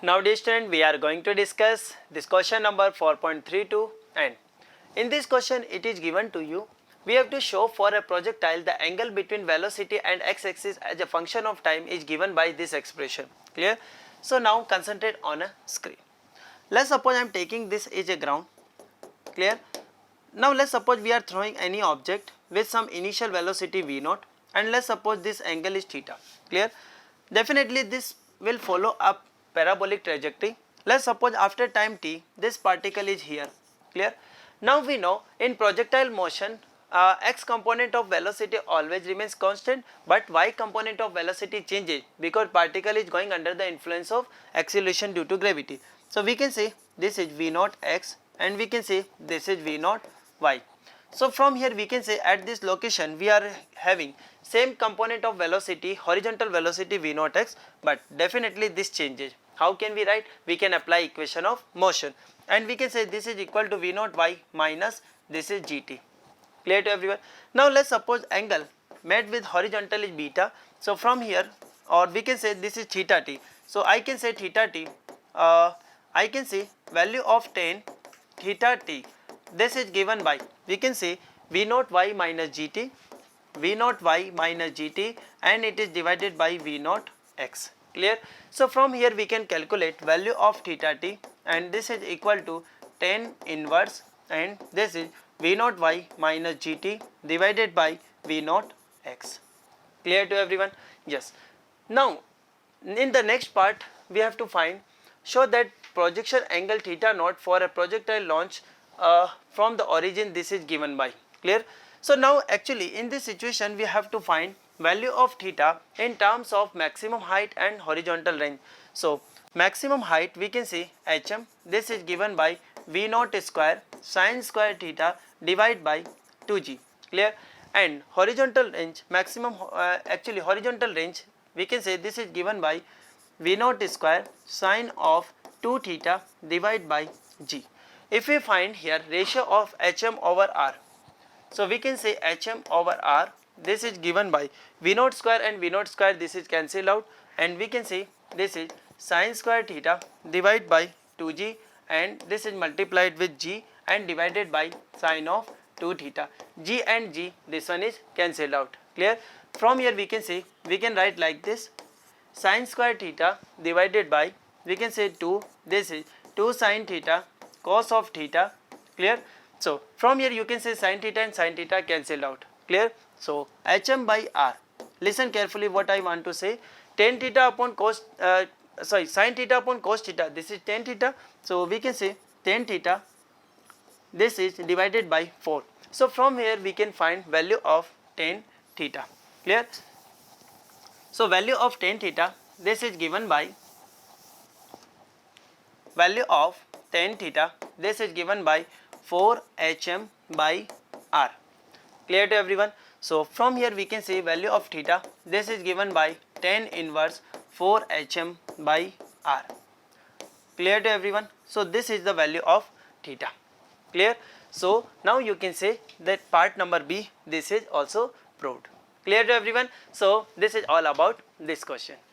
Now dear student, we are going to discuss this question number 4.32, and in this question it is given to you, we have to show for a projectile the angle between velocity and x-axis as a function of time is given by this expression. Clear? So now concentrate on a screen. Let's suppose I am taking this as a ground. Clear? Now let's suppose we are throwing any object with some initial velocity v0, and let's suppose this angle is theta. Clear? Definitely this will follow a parabolic trajectory. Let's suppose after time t this particle is here. Clear? Now we know in projectile motion x component of velocity always remains constant, but y component of velocity changes because particle is going under the influence of acceleration due to gravity. So we can say this is v0 x and we can say this is v0 y. So from here we can say at this location we are having same component of velocity, horizontal velocity v0 x, but definitely this changes. How can we write? We can apply equation of motion and we can say this is equal to v0 y minus this is gt. Clear to everyone? Now let's suppose angle made with horizontal is beta. So from here, or we can say this is theta t. So I can say theta t, I can say value of tan theta t. This is given by, we can say v0 y minus gt, v0 y minus gt, and it is divided by v0 x. Clear? So from here we can calculate value of theta t, and this is equal to tan inverse, and this is v0 y minus gt divided by v0 x. Clear to everyone? Yes. Now in the next part we have to show that projection angle theta naught for a projectile launch from the origin, this is given by. Clear? So now actually in this situation we have to find value of theta in terms of maximum height and horizontal range. So maximum height we can say hm, this is given by v0 square sin square theta divided by 2g. Clear? And horizontal range, maximum actually horizontal range we can say this is given by v0 square sin of 2 theta divided by g. If we find here ratio of hm over r, so we can say hm over r, this is given by v0 square and v0 square, this is cancelled out, and we can say this is sin square theta divided by 2g, and this is multiplied with g and divided by sin of 2 theta. G and g, this one is cancelled out. Clear? From here we can say, we can write like this, sin square theta divided by, we can say 2, this is 2 sin theta cos of theta. Clear? So from here you can say sin theta and sin theta cancelled out. Clear? So hm by r, listen carefully what I want to say, tan theta upon cos sin theta upon cos theta, this is tan theta, so we can say tan theta, this is divided by 4. So from here we can find value of tan theta. Clear? So value of tan theta, this is given by value of tan theta, this is given by 4 hm by r. Clear to everyone? So from here we can say value of theta, this is given by tan inverse 4 hm by r. Clear to everyone? So this is the value of theta. Clear? So now you can say that part number B, this is also proved. Clear to everyone? So this is all about this question.